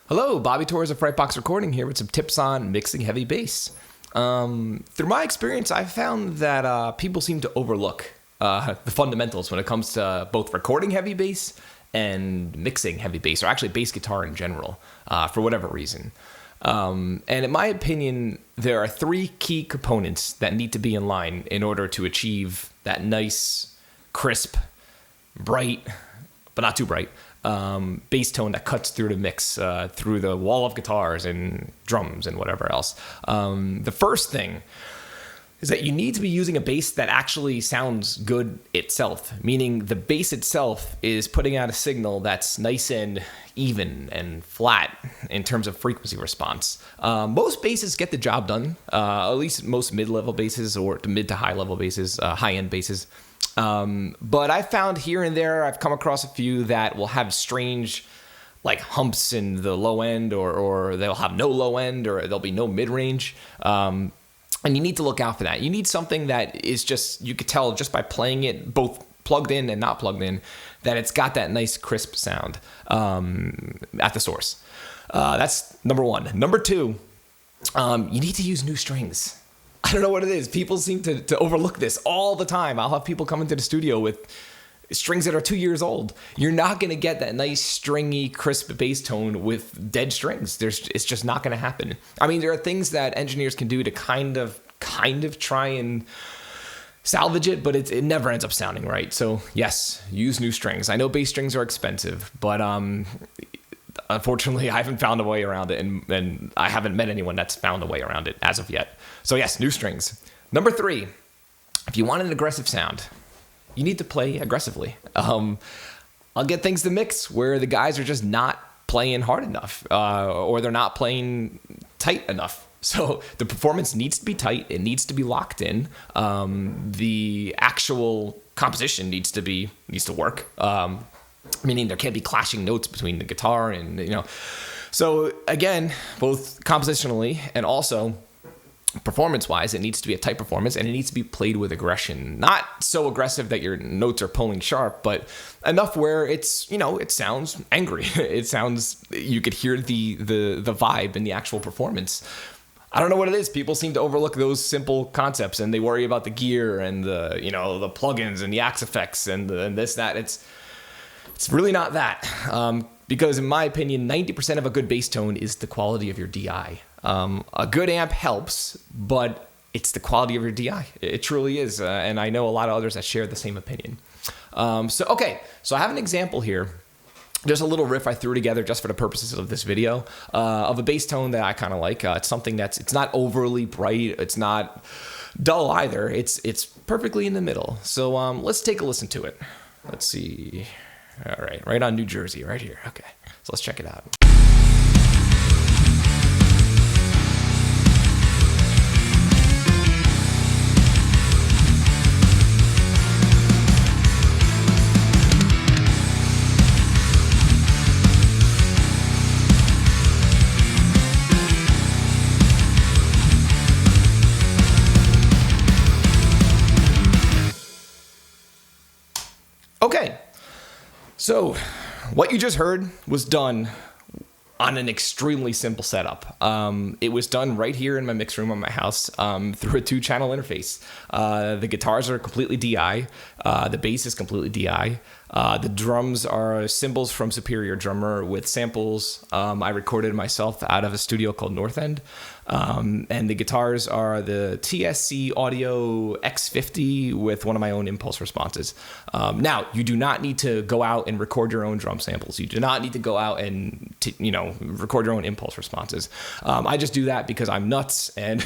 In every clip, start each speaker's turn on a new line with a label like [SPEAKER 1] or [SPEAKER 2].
[SPEAKER 1] Hello, Bobby Torres of Frightbox Recording here with some tips on mixing heavy bass. Through my experience, I've found that people seem to overlook the fundamentals when it comes to both recording heavy bass and mixing heavy bass, or actually bass guitar in general, for whatever reason. And in my opinion, there are three key components that need to be in line in order to achieve that nice, crisp, bright, but not too bright, bass tone that cuts through the mix, through the wall of guitars and drums and whatever else. The first thing is that you need to be using a bass that actually sounds good itself, meaning the bass itself is putting out a signal that's nice and even and flat in terms of frequency response. Most basses get the job done, at least most mid-level basses or mid to high-level basses, high-end basses. But I found here and there, I've come across a few that will have strange like humps in the low end, or they'll have no low end, or there'll be no mid-range. And you need to look out for that. You need something that is just, you could tell just by playing it both plugged in and not plugged in, that it's got that nice crisp sound at the source. That's number one. Number two, you need to use new strings. I don't know what it is. People seem to overlook this all the time. I'll have people come into the studio with strings that are 2 years old. You're not going to get that nice stringy, crisp bass tone with dead strings. It's just not going to happen. I mean, there are things that engineers can do to kind of try and salvage it, but it never ends up sounding right. So yes, use new strings. I know bass strings are expensive, but unfortunately, I haven't found a way around it, and I haven't met anyone that's found a way around it as of yet. So yes, new strings. Number three, if you want an aggressive sound, you need to play aggressively. I'll get things to mix where the guys are just not playing hard enough, or they're not playing tight enough. So the performance needs to be tight. It needs to be locked in. The actual composition needs to work. Meaning there can't be clashing notes between the guitar and. So again, both compositionally and also performance-wise, it needs to be a tight performance, and it needs to be played with aggression. Not so aggressive that your notes are pulling sharp, but enough where it's, it sounds angry. It sounds, you could hear the vibe in the actual performance. I don't know what it is. People seem to overlook those simple concepts, and they worry about the gear and the plugins and the Axe effects and this, that. It's really not that. Because in my opinion, 90% of a good bass tone is the quality of your DI. A good amp helps, but it's the quality of your DI. It truly is. And I know a lot of others that share the same opinion. So I have an example here. There's a little riff I threw together just for the purposes of this video, of a bass tone that I kind of like. It's something it's not overly bright. It's not dull either. It's perfectly in the middle. So let's take a listen to it. Let's see. All right on New Jersey, right here. Okay, so let's check it out. Okay. So what you just heard was done on an extremely simple setup. It was done right here in my mix room on my house through a 2-channel interface. The guitars are completely DI. The bass is completely DI. The drums are cymbals from Superior Drummer with samples I recorded myself out of a studio called North End. And the guitars are the TSC Audio X50 with one of my own impulse responses. Now, you do not need to go out and record your own drum samples. You do not need to go out and record your own impulse responses. I just do that because I'm nuts, and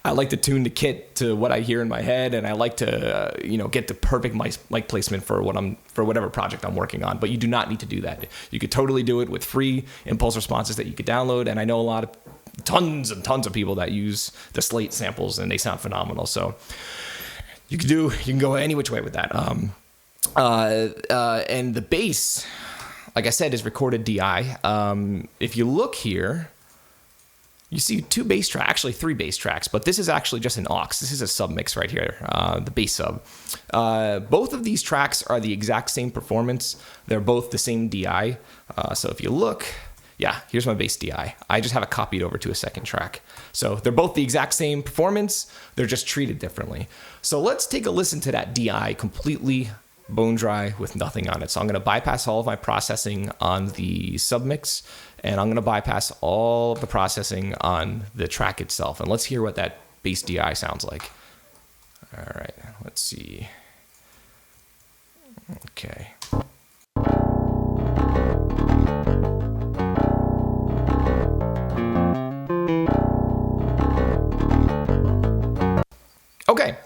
[SPEAKER 1] I like to tune the kit to what I hear in my head, and I like to get the perfect mic placement for whatever project I'm working on. But you do not need to do that. You could totally do it with free impulse responses that you could download, and I know tons and tons of people that use the Slate samples, and they sound phenomenal. So you can go any which way with that. And the bass, like I said, is recorded DI. If you look here, you see 2 bass tracks, actually 3 bass tracks, but this is actually just an aux. This is a sub mix right here, the bass sub. Both of these tracks are the exact same performance. They're both the same DI. So if you look, Yeah, here's my bass DI. I just have it copied over to a second track. So they're both the exact same performance. They're just treated differently. So let's take a listen to that DI completely bone dry with nothing on it. So I'm going to bypass all of my processing on the submix, and I'm going to bypass all of the processing on the track itself. And let's hear what that bass DI sounds like. All right, let's see. Okay. Okay.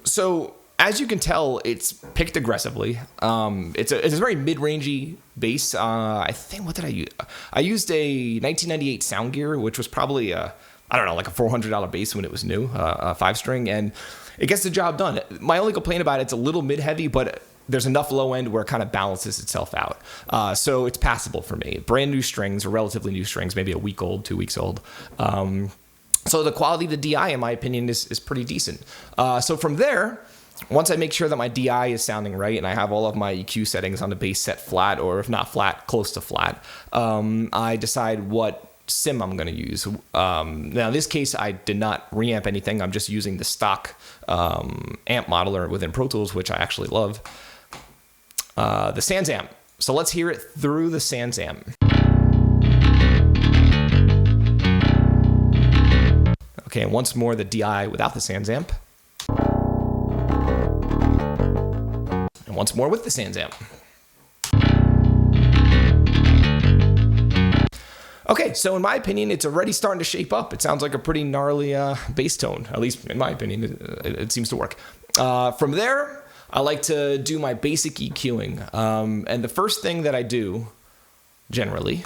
[SPEAKER 1] So as you can tell, it's picked aggressively. It's a very mid-rangey bass. I think, what did I use? I used a 1998 Soundgear, which was probably like a $400 bass when it was new, a 5-string, and it gets the job done. My only complaint about it's a little mid-heavy, but there's enough low end where it kind of balances itself out. So it's passable for me. Brand new strings, or relatively new strings, maybe a week old, 2 weeks old. So the quality of the DI, in my opinion, is pretty decent. So from there, once I make sure that my DI is sounding right and I have all of my EQ settings on the bass set flat, or if not flat, close to flat, I decide what sim I'm going to use. Now, in this case, I did not reamp anything. I'm just using the stock amp modeler within Pro Tools, which I actually love, the Sans amp. So let's hear it through the Sans amp. Okay, and once more the DI without the Sans amp. And once more with the Sans amp. Okay, so in my opinion, it's already starting to shape up. It sounds like a pretty gnarly bass tone, at least in my opinion. It seems to work. From there, I like to do my basic EQing. And the first thing that I do, generally,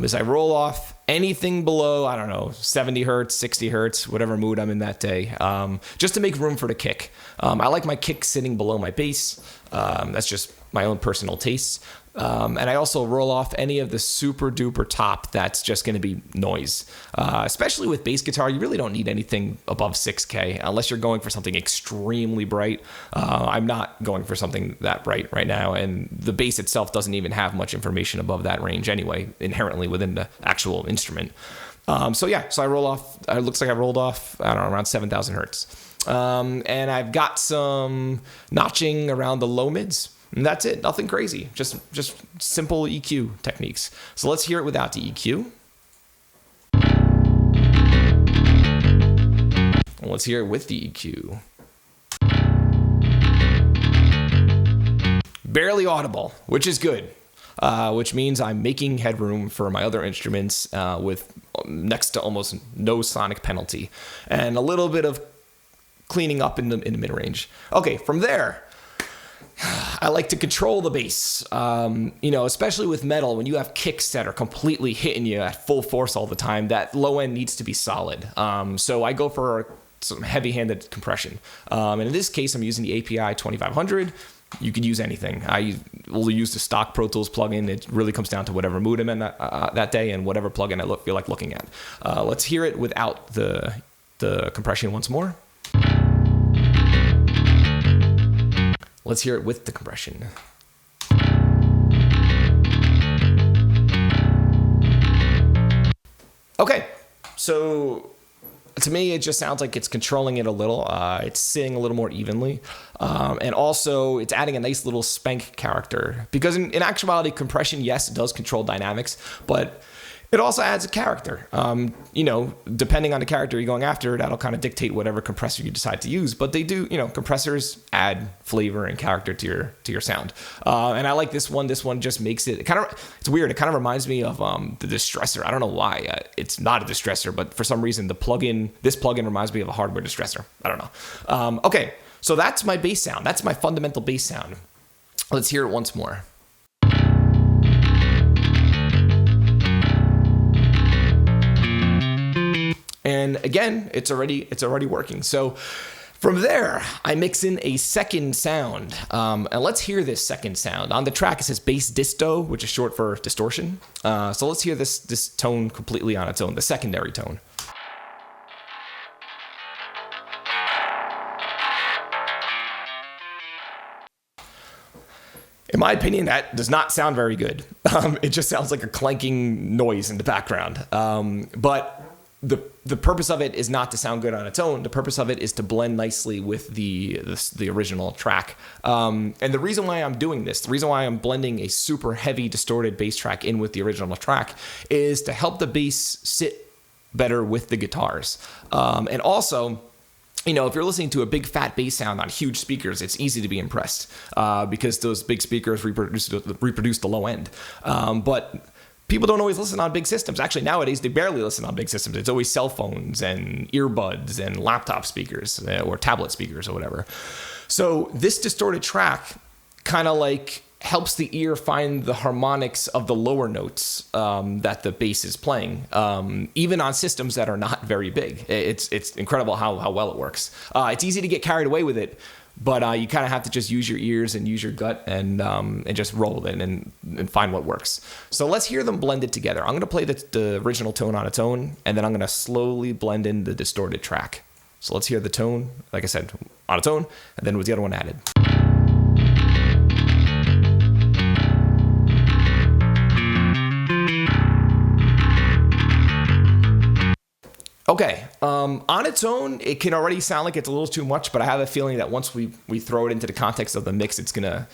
[SPEAKER 1] is I roll off anything below, 70 hertz, 60 hertz, whatever mood I'm in that day, just to make room for the kick. I like my kick sitting below my bass. That's just my own personal taste. And I also roll off any of the super duper top that's just going to be noise. Especially with bass guitar, you really don't need anything above 6K unless you're going for something extremely bright. I'm not going for something that bright right now, and the bass itself doesn't even have much information above that range anyway, inherently within the actual instrument. So I roll off, it looks like I rolled off, around 7,000 hertz. And I've got some notching around the low mids. And that's it. Nothing crazy. Just simple EQ techniques. So let's hear it without the EQ. And let's hear it with the EQ. Barely audible, which is good. Which means I'm making headroom for my other instruments with next to almost no sonic penalty. And a little bit of cleaning up in the mid-range. Okay, from there, I like to control the bass, especially with metal, when you have kicks that are completely hitting you at full force all the time, that low end needs to be solid. So I go for some heavy-handed compression. And in this case, I'm using the API 2500. You could use anything. I will use the stock Pro Tools plugin. It really comes down to whatever mood I'm in that day and whatever plugin I feel like looking at. Let's hear it without the compression once more. Let's hear it with the compression. Okay, so to me, it just sounds like it's controlling it a little. It's sitting a little more evenly. And also, it's adding a nice little spank character. Because in actuality, compression, yes, it does control dynamics, but it also adds a character. Depending on the character you're going after, that'll kind of dictate whatever compressor you decide to use. But they do, compressors add flavor and character to your sound. And I like this one. This one just makes it it's weird. It kind of reminds me of the Distressor. I don't know why. It's not a Distressor, but for some reason, this plugin reminds me of a hardware Distressor. I don't know. Okay, so that's my bass sound. That's my fundamental bass sound. Let's hear it once more. And again, it's already working. So from there, I mix in a second sound. And let's hear this second sound. On the track, it says bass disto, which is short for distortion. So let's hear this tone completely on its own, the secondary tone. In my opinion, that does not sound very good. It just sounds like a clanking noise in the background. But the purpose of it is not to sound good on its own. The purpose of it is to blend nicely with the original track. And the reason why I'm doing this, the reason why I'm blending a super heavy distorted bass track in with the original track, is to help the bass sit better with the guitars. And also, you know, if you're listening to a big fat bass sound on huge speakers, it's easy to be impressed because those big speakers reproduce the low end. But people don't always listen on big systems. Actually, nowadays, they barely listen on big systems. It's always cell phones and earbuds and laptop speakers or tablet speakers or whatever. So this distorted track kind of like helps the ear find the harmonics of the lower notes that the bass is playing, even on systems that are not very big. It's incredible how well it works. It's easy to get carried away with it, but you kind of have to just use your ears and use your gut and just roll with it and find what works. So let's hear them blended together. I'm going to play the original tone on its own, and then I'm going to slowly blend in the distorted track. So let's hear the tone, like I said, on its own, and then with the other one added. Okay, on its own, it can already sound like it's a little too much, but I have a feeling that once we throw it into the context of the mix, it's gonna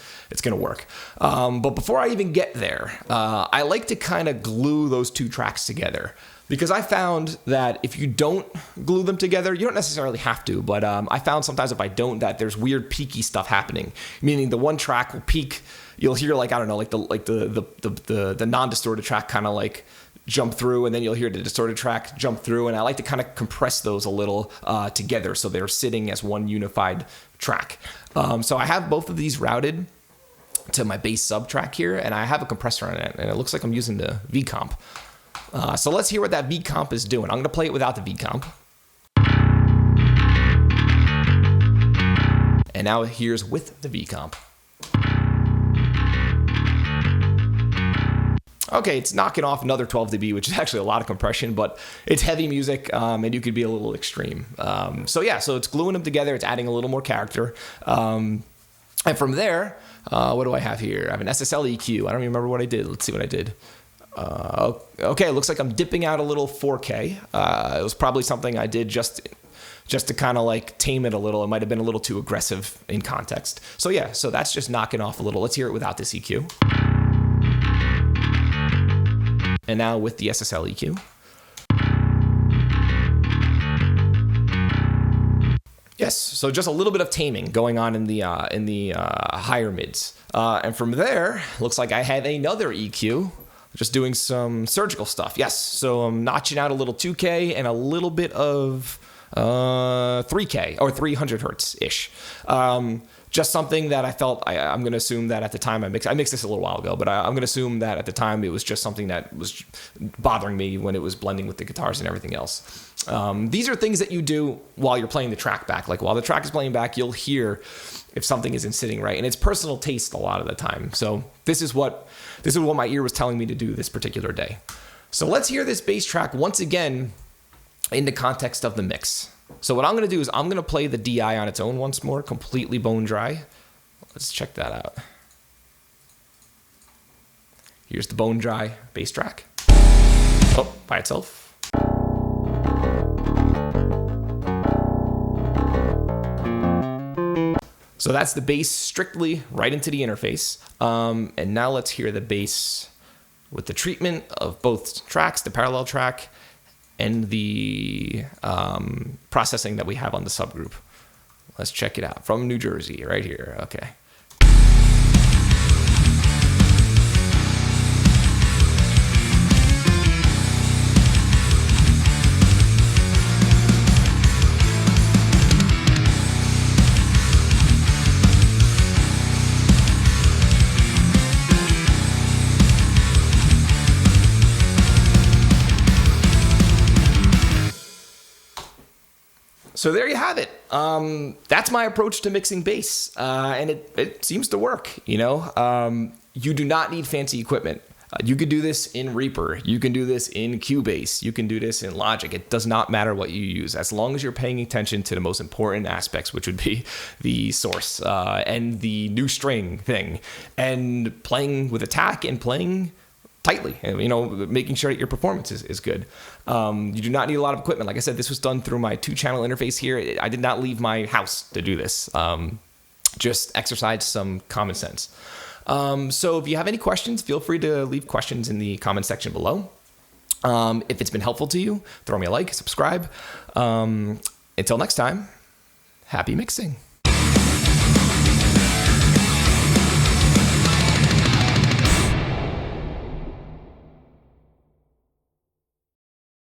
[SPEAKER 1] work. But before I even get there, I like to kind of glue those two tracks together, because I found that if you don't glue them together, you don't necessarily have to, but I found sometimes if I don't, that there's weird peaky stuff happening, meaning the one track will peak. You'll hear like, I don't know, like the non-distorted track kind of like jump through, and then you'll hear the distorted track jump through, and I like to kind of compress those a little together so they're sitting as one unified track. So I have both of these routed to my bass sub track here, and I have a compressor on it, and it looks like I'm using the V-Comp. So let's hear what that V-Comp is doing. I'm going to play it without the V-Comp. And now here's with the V-Comp. Okay, it's knocking off another 12 dB, which is actually a lot of compression, but it's heavy music, and you could be a little extreme. So it's gluing them together. It's adding a little more character. And from there, what do I have here? I have an SSL EQ. I don't even remember what I did. Let's see what I did. Okay, it looks like I'm dipping out a little 4K. It was probably something I did just to kind of like tame it a little. It might have been a little too aggressive in context. So that's just knocking off a little. Let's hear it without this EQ. And now with the SSL EQ. Yes, so just a little bit of taming going on in the higher mids. And from there, looks like I have another EQ, just doing some surgical stuff. Yes, so I'm notching out a little 2K and a little bit of 3K or 300 hertz-ish. Just something that I felt, I'm going to assume that at the time I mixed this a little while ago, but I'm going to assume that at the time it was just something that was bothering me when it was blending with the guitars and everything else. These are things that you do while you're playing the track back. Like while the track is playing back, you'll hear if something isn't sitting right, and it's personal taste a lot of the time. So this is what my ear was telling me to do this particular day. So let's hear this bass track once again in the context of the mix. So what I'm going to do is I'm going to play the DI on its own once more, completely bone dry. Let's check that out. Here's the bone dry bass track. Oh, by itself. So that's the bass strictly right into the interface. And now let's hear the bass with the treatment of both tracks, the parallel track and the processing that we have on the subgroup. Let's check it out. From New Jersey, right here. Okay. So there you have it. That's my approach to mixing bass, and it seems to work. You know, you do not need fancy equipment. You can do this in Reaper. You can do this in Cubase. You can do this in Logic. It does not matter what you use, as long as you're paying attention to the most important aspects, which would be the source and the new string thing, and playing with attack and playing tightly, and, making sure that your performance is good. You do not need a lot of equipment. Like I said, this was done through my 2-channel interface here. I did not leave my house to do this. Just exercise some common sense. So if you have any questions, feel free to leave questions in the comment section below. If it's been helpful to you, throw me a like, subscribe. Until next time, happy mixing.